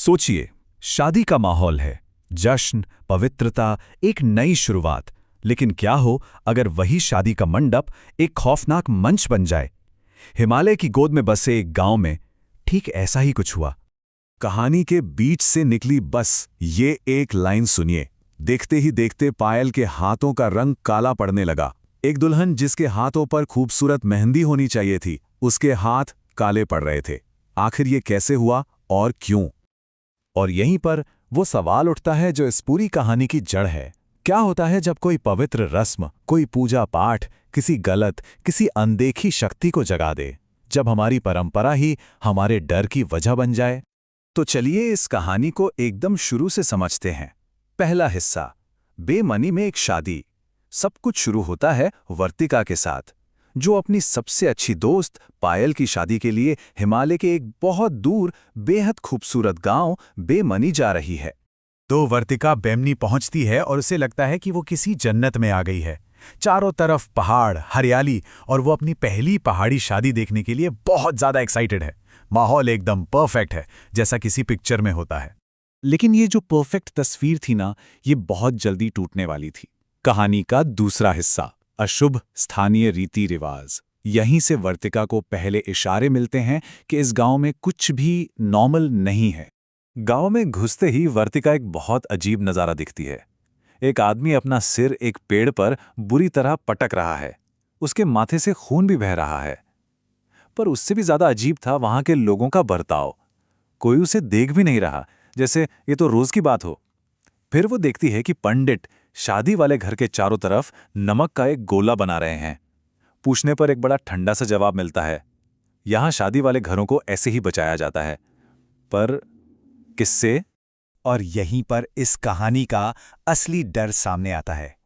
सोचिए, शादी का माहौल है, जश्न, पवित्रता, एक नई शुरुआत। लेकिन क्या हो अगर वही शादी का मंडप एक खौफनाक मंच बन जाए? हिमालय की गोद में बसे एक गांव में ठीक ऐसा ही कुछ हुआ। कहानी के बीच से निकली बस ये एक लाइन सुनिए। देखते ही देखते पायल के हाथों का रंग काला पड़ने लगा। एक दुल्हन जिसके हाथों पर खूबसूरत मेहंदी होनी चाहिए थी, उसके हाथ काले पड़ रहे थे। आखिर ये कैसे हुआ और क्यों? और यहीं पर वो सवाल उठता है जो इस पूरी कहानी की जड़ है। क्या होता है जब कोई पवित्र रस्म, कोई पूजा पाठ किसी अनदेखी शक्ति को जगा दे? जब हमारी परंपरा ही हमारे डर की वजह बन जाए? तो चलिए इस कहानी को एकदम शुरू से समझते हैं। पहला हिस्सा, बेमनी में एक शादी। सब कुछ शुरू होता है वर्तिका के साथ, जो अपनी सबसे अच्छी दोस्त पायल की शादी के लिए हिमालय के एक बहुत दूर बेहद खूबसूरत गांव बेमनी जा रही है। तो वर्तिका बेमनी पहुंचती है और उसे लगता है कि वो किसी जन्नत में आ गई है। चारों तरफ पहाड़, हरियाली, और वो अपनी पहली पहाड़ी शादी देखने के लिए बहुत ज्यादा एक्साइटेड है। माहौल एकदम परफेक्ट है, जैसा किसी पिक्चर में होता है। लेकिन ये जो परफेक्ट तस्वीर थी ना, ये बहुत जल्दी टूटने वाली थी। कहानी का दूसरा हिस्सा, अशुभ स्थानीय रीति रिवाज। यहीं से वर्तिका को पहले इशारे मिलते हैं कि इस गांव में कुछ भी नॉर्मल नहीं है। गांव में घुसते ही वर्तिका एक बहुत अजीब नज़ारा दिखती है। एक आदमी अपना सिर एक पेड़ पर बुरी तरह पटक रहा है। उसके माथे से खून भी बह रहा है। पर उससे भी ज्यादा अजीब था वहां के लोगों का बर्ताव। कोई उसे देख भी नहीं रहा, जैसे ये तो रोज की बात हो। फिर वो देखती है कि पंडित शादी वाले घर के चारों तरफ नमक का एक गोला बना रहे हैं। पूछने पर एक बड़ा ठंडा सा जवाब मिलता है, यहां शादी वाले घरों को ऐसे ही बचाया जाता है। पर किससे? और यहीं पर इस कहानी का असली डर सामने आता है।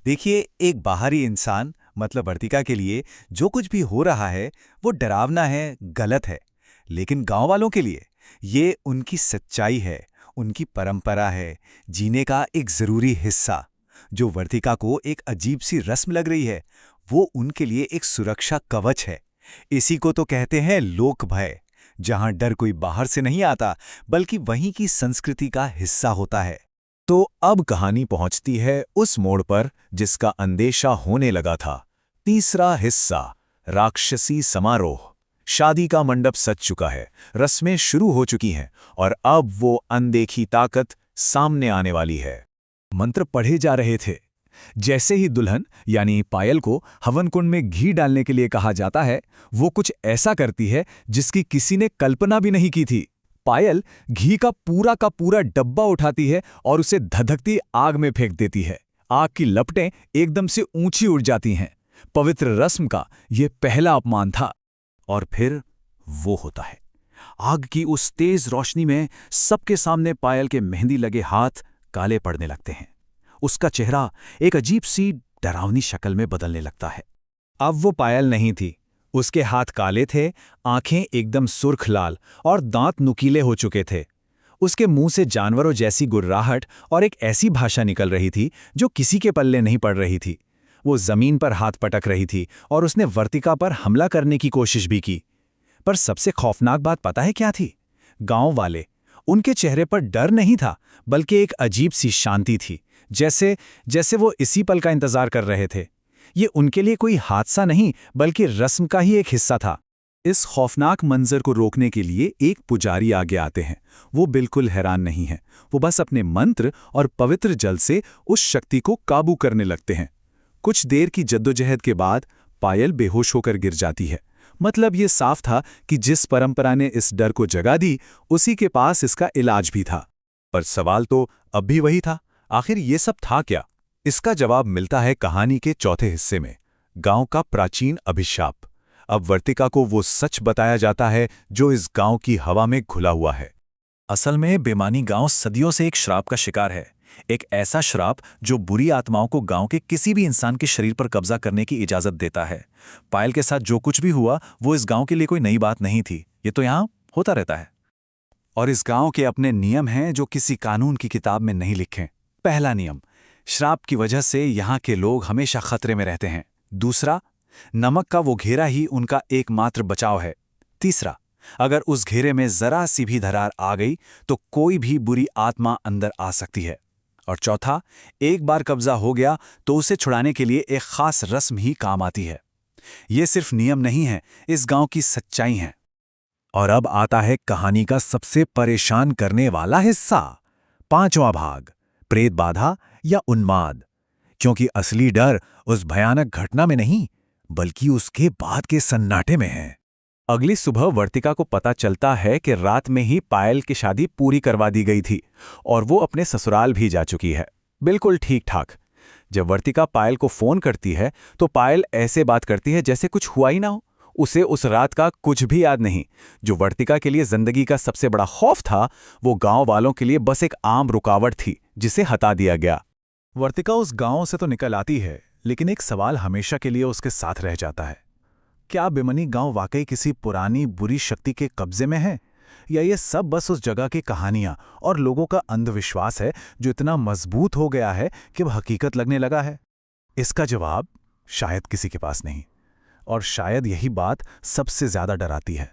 देखिए, एक बाहरी इंसान मतलब वर्तिका के लिए जो कुछ भी हो रहा है वो डरावना है, गलत है। लेकिन गांव वालों के लिए ये उनकी सच्चाई है, उनकी परंपरा है, जीने का एक जरूरी हिस्सा। जो वर्तिका को एक अजीब सी रस्म लग रही है, वो उनके लिए एक सुरक्षा कवच है। इसी को तो कहते हैं लोक भय, जहां डर कोई बाहर से नहीं आता बल्कि वहीं की संस्कृति का हिस्सा होता है। तो अब कहानी पहुंचती है उस मोड़ पर जिसका अंदेशा होने लगा था। तीसरा हिस्सा, राक्षसी समारोह। शादी का मंडप सज चुका है, रस्में शुरू हो चुकी हैं, और अब वो अनदेखी ताकत सामने आने वाली है। मंत्र पढ़े जा रहे थे। जैसे ही दुल्हन यानी पायल को हवन कुंड में घी डालने के लिए कहा जाता है, वो कुछ ऐसा करती है जिसकी किसी ने कल्पना भी नहीं की थी। पायल घी का पूरा डब्बा उठाती है और उसे धधकती आग में फेंक देती है। आग की लपटें एकदम से ऊंची उड़ जाती हैं। पवित्र रस्म का यह पहला अपमान था। और फिर वो होता है। आग की उस तेज रोशनी में सबके सामने पायल के मेहंदी लगे हाथ काले पड़ने लगते हैं। उसका चेहरा एक अजीब सी डरावनी शक्ल में बदलने लगता है। अब वो पायल नहीं थी। उसके हाथ काले थे, आंखें एकदम सुर्ख लाल और दांत नुकीले हो चुके थे। उसके मुंह से जानवरों जैसी गुर्राहट और एक ऐसी भाषा निकल रही थी जो किसी के पल्ले नहीं पड़ रही थी। वो जमीन पर हाथ पटक रही थी और उसने वर्तिका पर हमला करने की कोशिश भी की। पर सबसे खौफनाक बात पता है क्या थी? गांव वाले, उनके चेहरे पर डर नहीं था, बल्कि एक अजीब सी शांति थी, जैसे वो इसी पल का इंतजार कर रहे थे। ये उनके लिए कोई हादसा नहीं, बल्कि रस्म का ही एक हिस्सा था। इस खौफनाक मंजर को रोकने के लिए एक पुजारी आगे आते हैं। वो बिल्कुल हैरान नहीं है। वो बस अपने मंत्र और पवित्र जल से उस शक्ति को काबू करने लगते हैं। कुछ देर की जद्दोजहद के बाद पायल बेहोश होकर गिर जाती है। मतलब ये साफ था कि जिस परंपरा ने इस डर को जगा दी, उसी के पास इसका इलाज भी था। पर सवाल तो अब भी वही था, आखिर ये सब था क्या? इसका जवाब मिलता है कहानी के चौथे हिस्से में, गांव का प्राचीन अभिशाप। अब वर्तिका को वो सच बताया जाता है जो इस गांव की हवा में घुला हुआ है। असल में बेमानी गांव सदियों से एक श्राप का शिकार है। एक ऐसा श्राप जो बुरी आत्माओं को गांव के किसी भी इंसान के शरीर पर कब्जा करने की इजाजत देता है। पायल के साथ जो कुछ भी हुआ वो इस गांव के लिए कोई नई बात नहीं थी। ये तो यहां होता रहता है। और इस गांव के अपने नियम हैं जो किसी कानून की किताब में नहीं लिखे। पहला नियम, श्राप की वजह से यहाँ के लोग हमेशा खतरे में रहते हैं। दूसरा, नमक का वो घेरा ही उनका एकमात्र बचाव है। तीसरा, अगर उस घेरे में जरा सी भी दरार आ गई तो कोई भी बुरी आत्मा अंदर आ सकती है। और चौथा, एक बार कब्जा हो गया तो उसे छुड़ाने के लिए एक खास रस्म ही काम आती है। ये सिर्फ नियम नहीं है, इस गांव की सच्चाई है। और अब आता है कहानी का सबसे परेशान करने वाला हिस्सा, पांचवां भाग, प्रेत बाधा या उन्माद। क्योंकि असली डर उस भयानक घटना में नहीं, बल्कि उसके बाद के सन्नाटे में है। अगली सुबह वर्तिका को पता चलता है कि रात में ही पायल की शादी पूरी करवा दी गई थी और वो अपने ससुराल भी जा चुकी है, बिल्कुल ठीक ठाक। जब वर्तिका पायल को फोन करती है तो पायल ऐसे बात करती है जैसे कुछ हुआ ही ना हो। उसे उस रात का कुछ भी याद नहीं। जो वर्तिका के लिए जिंदगी का सबसे बड़ा खौफ था, वो गांव वालों के लिए बस एक आम रुकावट थी जिसे हटा दिया गया। वर्तिका उस गांव से तो निकल आती है, लेकिन एक सवाल हमेशा के लिए उसके साथ रह जाता है। क्या बिमनी गांव वाकई किसी पुरानी बुरी शक्ति के कब्जे में है, या ये सब बस उस जगह की कहानियां और लोगों का अंधविश्वास है जो इतना मजबूत हो गया है कि वह हकीकत लगने लगा है? इसका जवाब शायद किसी के पास नहीं, और शायद यही बात सबसे ज्यादा डराती है।